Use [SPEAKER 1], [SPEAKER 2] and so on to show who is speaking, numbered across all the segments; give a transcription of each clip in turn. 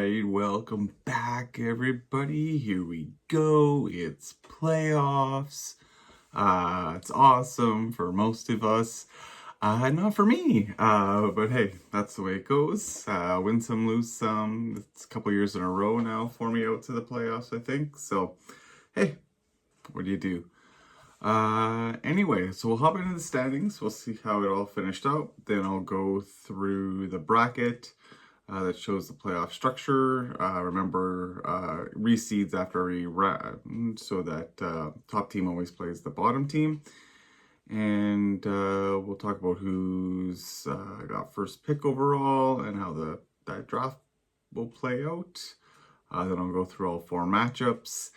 [SPEAKER 1] right, welcome back everybody. Here we go. It's playoffs. It's awesome for most of us. Not for me. But hey, that's the way it goes. Win some, lose some. It's a couple years in a row now for me out to the playoffs, I think. So, hey, what do you do? Anyway, so we'll hop into the standings. We'll see how it all finished out. Then I'll go through the bracket that shows the playoff structure. Remember, reseeds after every round, so that top team always plays the bottom team. And we'll talk about who's got first pick overall and how that draft will play out. Then I'll go through all four matchups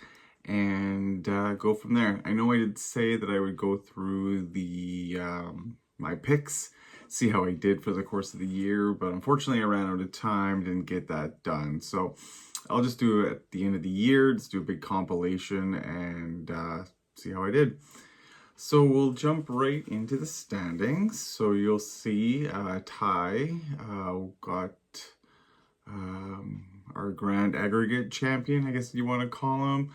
[SPEAKER 1] and go from there. I know I did say that I would go through the my picks, see how I did for the course of the year, but unfortunately I ran out of time, didn't get that done. So I'll just do it at the end of the year, just do a big compilation and see how I did. So we'll jump right into the standings. So you'll see Ty got our grand aggregate champion, I guess you want to call him.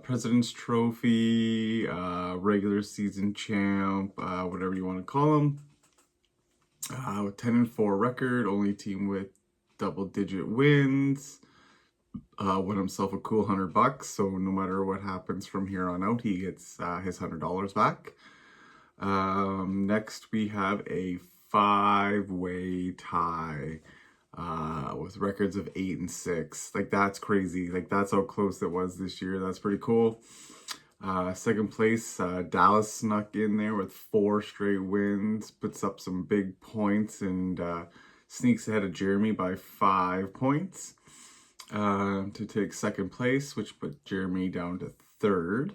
[SPEAKER 1] President's Trophy, regular season champ, whatever you want to call him. With 10-4 record, only team with double-digit wins. Won himself a cool $100, so no matter what happens from here on out, he gets his $100 back. Next, we have a 5-way tie with records of 8 and 6. Like, that's crazy. Like, that's how close it was this year. That's pretty cool. Second place, Dallas snuck in there with 4 straight wins, puts up some big points, and sneaks ahead of Jeremy by 5 points to take second place, which put Jeremy down to third.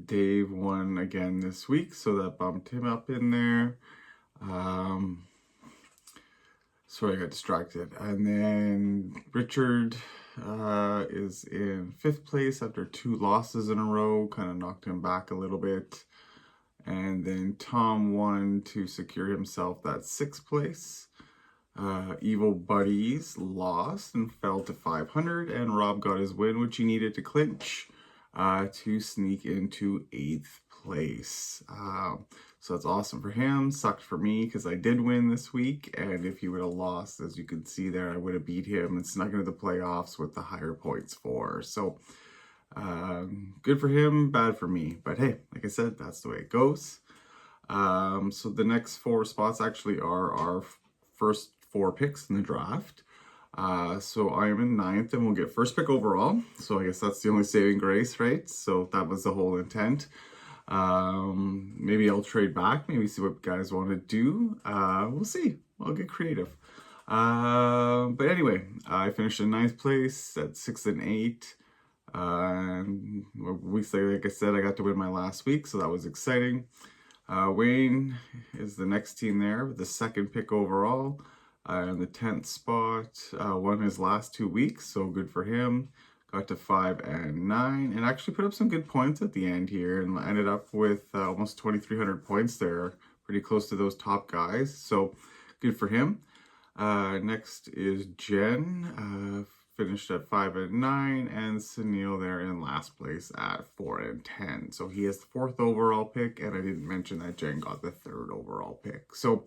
[SPEAKER 1] Dave won again this week, so that bumped him up in there. Sorry, I got distracted. And then Richard is in 5th place after 2 losses in a row, kind of knocked him back a little bit. And then Tom won to secure himself that 6th place. Evil Buddies lost and fell to 500, and Rob got his win, which he needed to clinch to sneak into 8th place. So that's awesome for him. Sucked for me because I did win this week, and if he would have lost, as you can see there, I would have beat him and snuck into the playoffs with the higher points for. So good for him, bad for me. But hey, like I said, that's the way it goes. So the next 4 spots actually are our first 4 picks in the draft. So I am in 9th and we'll get first pick overall. So I guess that's the only saving grace, right? So that was the whole intent. Maybe I'll trade back, maybe see what guys want to do. We'll see. I'll get creative. But anyway, I finished in 9th place at 6 and 8. Weeks later, like I said, I got to win my last week, so that was exciting. Wayne is the next team there with the 2nd pick overall. In the 10th spot, won his last 2 weeks, so good for him. Got to 5 and 9, and actually put up some good points at the end here, and ended up with almost 2,300 points there, pretty close to those top guys, so good for him. Next is Jen, finished at 5 and 9, and Sunil there in last place at 4 and 10. So he has the 4th overall pick, and I didn't mention that Jen got the 3rd overall pick. So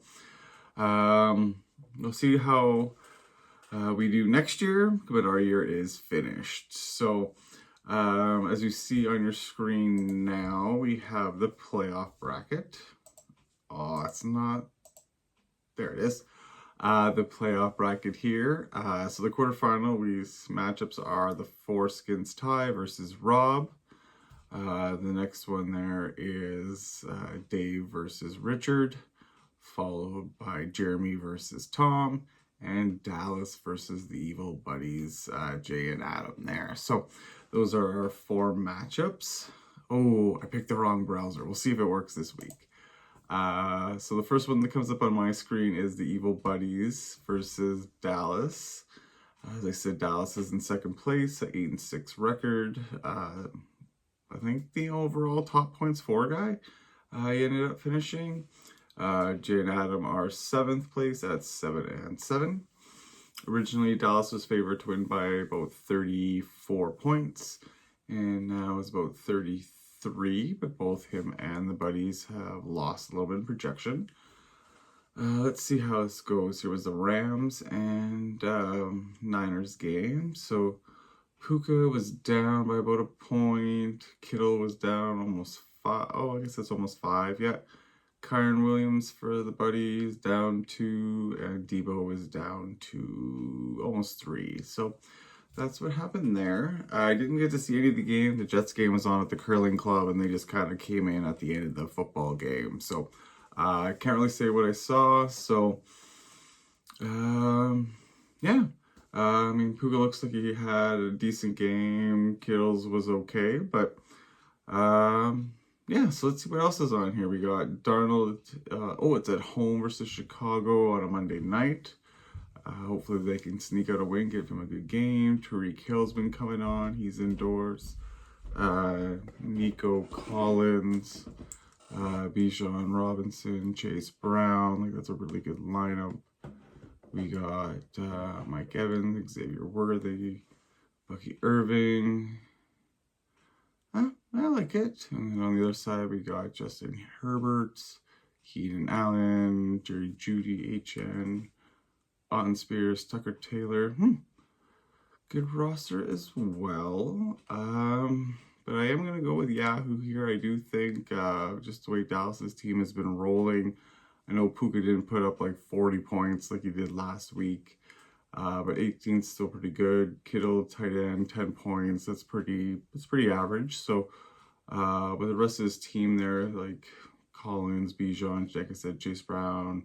[SPEAKER 1] we'll see how we do next year, but our year is finished. So as you see on your screen now, we have the playoff bracket. Oh, it's not, there it is. The playoff bracket here. So the quarterfinal matchups are the Foreskins Ty versus Rob. The next one there is Dave versus Richard, followed by Jeremy versus Tom, and Dallas versus the Evil Buddies, Jay and Adam there. So those are our 4 matchups. Oh, I picked the wrong browser. We'll see if it works this week. So the first one that comes up on my screen is the Evil Buddies versus Dallas. As I said, Dallas is in 2nd place, 8 and 6 record. I think the overall top points for guy he ended up finishing. Jay and Adam are 7th place at 7 and 7. Originally, Dallas was favored to win by about 34 points, and now it's about 33, but both him and the buddies have lost a little bit in projection. Let's see how this goes. Here was the Rams and Niners game. So Puka was down by about a point. Kittle was down almost 5. Oh, I guess that's almost 5. Yeah. Kyron Williams for the buddies down 2, and Debo was down to almost 3. So that's what happened there. I didn't get to see any of the game. The Jets game was on at the curling club, and they just kind of came in at the end of the football game. So I can't really say what I saw. So yeah. I mean, Puka looks like he had a decent game. Kittle's was okay, but yeah, so let's see what else is on here. We got Darnold. It's at home versus Chicago on a Monday night. Hopefully they can sneak out a win, give him a good game. Tyreek Hill's been coming on. He's indoors. Nico Collins, Bijan Robinson, Chase Brown. Like, that's a really good lineup. We got Mike Evans, Xavier Worthy, Bucky Irving. I like it. And then on the other side, we got Justin Herbert, Keenan Allen, Jerry Jeudy, HN, Otten Spears, Tucker Taylor. Good roster as well. But I am going to go with Yahoo here. I do think just the way Dallas's team has been rolling. I know Puka didn't put up like 40 points like he did last week. But 18's still pretty good. Kittle, tight end, 10 points. That's pretty average. So, with the rest of his team there, like Collins, Bijan, like I said, Chase Brown,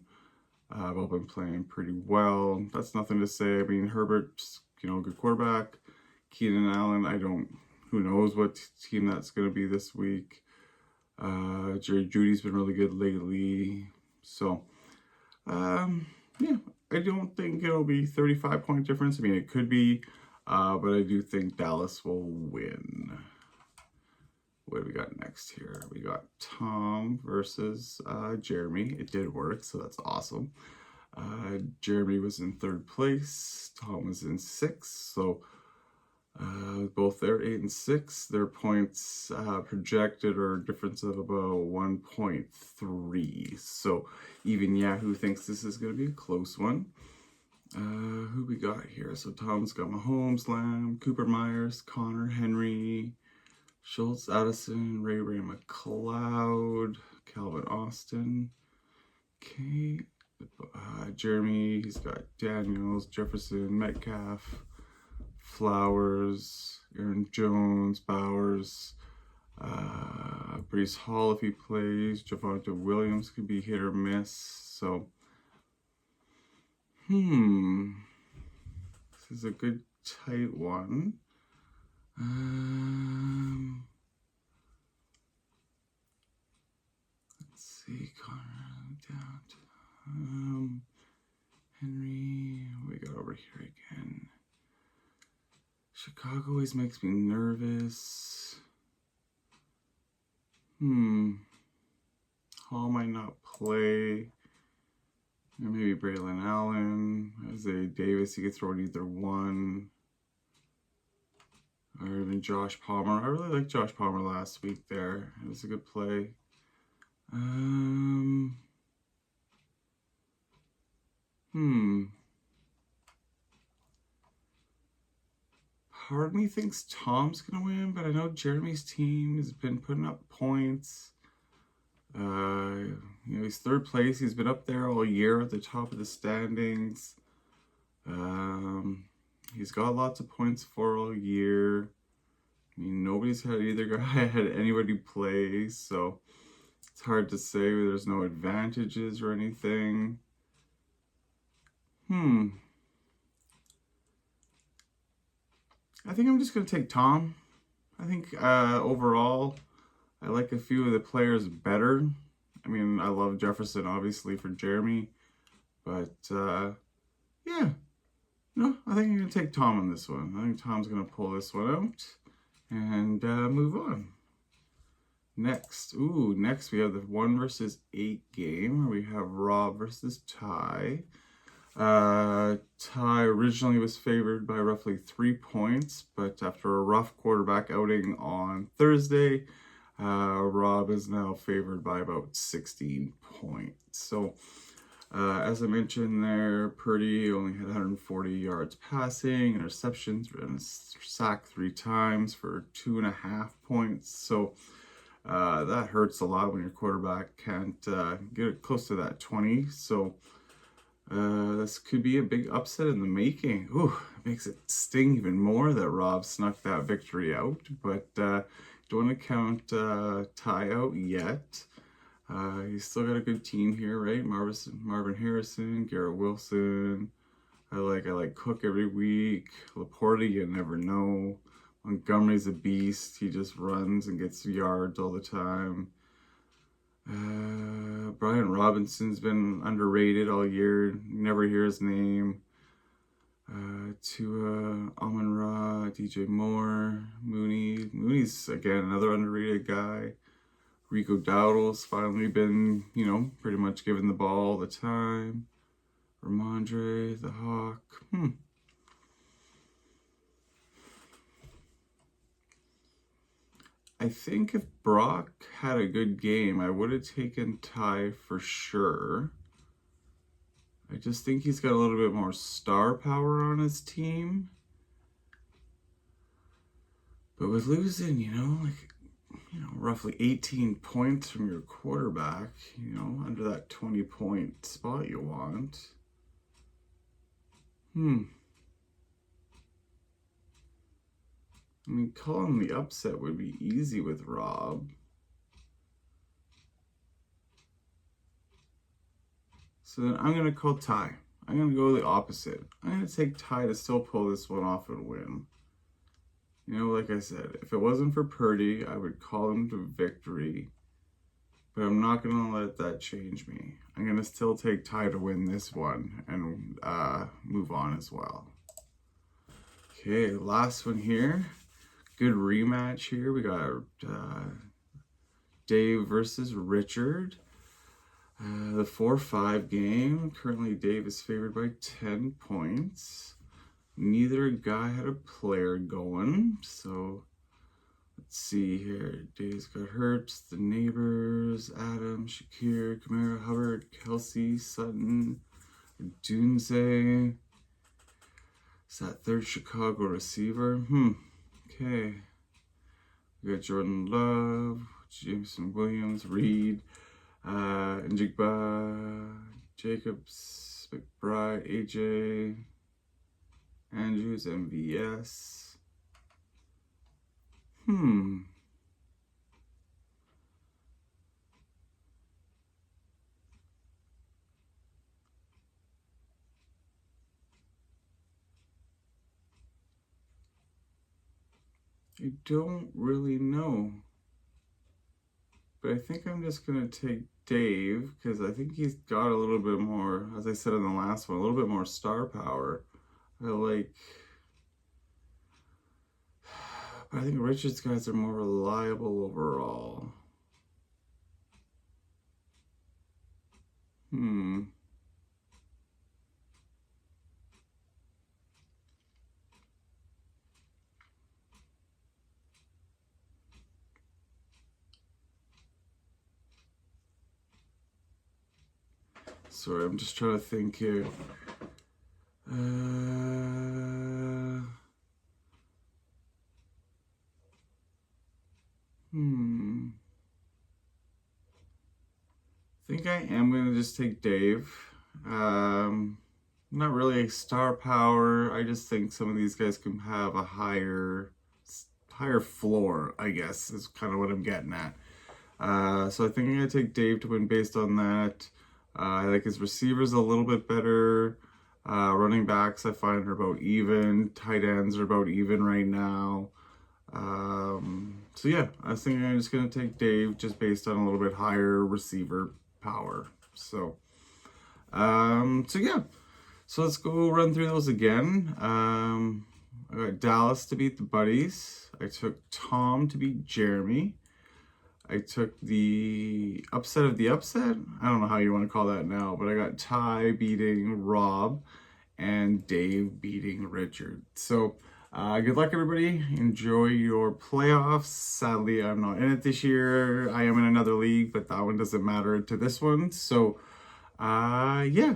[SPEAKER 1] have all been playing pretty well. That's nothing to say. I mean, Herbert's, good quarterback. Keenan Allen, who knows what team that's going to be this week. Jerry Jeudy's been really good lately. So, yeah. I don't think it'll be 35-point difference. I mean, it could be, but I do think Dallas will win. What do we got next here? We got Tom versus Jeremy. It did work, so that's awesome. Jeremy was in 3rd place. Tom was in 6th. So both they're 8 and 6. Their points projected are a difference of about 1.3. So even Yahoo thinks this is going to be a close one. Who we got here? So Tom's got Mahomes, Lamb, Cooper Myers, Connor, Henry, Schultz, Addison, Ray McLeod, Calvin Austin. Okay. Jeremy, he's got Daniels, Jefferson, Metcalf, Flowers, Aaron Jones, Bowers, Breece Hall if he plays, Javonte Williams could be hit or miss. So, this is a good tight one. Let's see, Connor down to Henry. What we got over here again? Chicago always makes me nervous. Hall might not play. Or maybe Braylon Allen. Isaiah Davis, he could throw in either one. Or even Josh Palmer. I really liked Josh Palmer last week there. It was a good play. Part of me thinks Tom's going to win, but I know Jeremy's team has been putting up points. He's 3rd place. He's been up there all year at the top of the standings. He's got lots of points for all year. I mean, nobody's had either guy had anybody play, so it's hard to say. There's no advantages or anything. I think I'm just going to take Tom. I think overall, I like a few of the players better. I mean, I love Jefferson, obviously, for Jeremy. But, yeah. No, I think I'm going to take Tom on this one. I think Tom's going to pull this one out and move on. Next we have the 1 versus 8 game where we have Rob versus Ty. Ty originally was favored by roughly 3 points, but after a rough quarterback outing on Thursday, Rob is now favored by about 16 points. So, as I mentioned there, Purdy only had 140 yards passing, interceptions, and a sack 3 times for 2.5 points. So, that hurts a lot when your quarterback can't get it close to that 20. So, this could be a big upset in the making. Ooh, it makes it sting even more that Rob snuck that victory out. But don't want to count Ty out yet. He's still got a good team here, right? Marvin Harrison, Garrett Wilson. I like Cook every week. Laporte, you never know. Montgomery's a beast. He just runs and gets yards all the time. Brian Robinson's been underrated all year. You never hear his name. Tua, Amon-Ra, DJ Moore, Mooney. Mooney's, again, another underrated guy. Rico Dowdle's finally been, pretty much given the ball all the time. Ramondre, the Hawk. I think if Brock had a good game, I would have taken Ty for sure. I just think he's got a little bit more star power on his team. But with losing, roughly 18 points from your quarterback, under that 20-point spot you want. I mean, calling the upset would be easy with Rob. So then I'm going to call Ty. I'm going to go the opposite. I'm going to take Ty to still pull this one off and win. Like I said, if it wasn't for Purdy, I would call him to victory. But I'm not going to let that change me. I'm going to still take Ty to win this one and move on as well. Okay, last one here. Good rematch here. We got Dave versus Richard. The 4-5 game. Currently, Dave is favored by 10 points. Neither guy had a player going. So, let's see here. Dave's got Hurts, the neighbors, Adam, Shakir, Kamara, Hubbard, Kelsey, Sutton, Dunze. Is that third Chicago receiver? Okay. We got Jordan Love, Jameson Williams, Reed, Njigba, Jacobs, McBride, AJ, Andrews, MVS. I don't really know. But I think I'm just going to take Dave because I think he's got a little bit more, as I said in the last one, a little bit more star power. But I think Richard's guys are more reliable overall. Sorry, I'm just trying to think here. I think I am going to just take Dave. Not really a star power. I just think some of these guys can have a higher floor, I guess, is kind of what I'm getting at. So I think I'm going to take Dave to win based on that. I like his receivers a little bit better. Running backs I find are about even. Tight ends are about even right now. So yeah, I think I'm just going to take Dave just based on a little bit higher receiver power. So yeah. So let's go run through those again. I got Dallas to beat the Buddies. I took Tom to beat Jeremy. I took the upset of the upset. I don't know how you want to call that now, but I got Ty beating Rob and Dave beating Richard. So good luck, everybody. Enjoy your playoffs. Sadly, I'm not in it this year. I am in another league, but that one doesn't matter to this one. So yeah,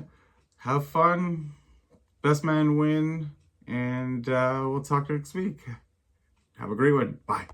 [SPEAKER 1] have fun. Best man win. And we'll talk next week. Have a great one. Bye.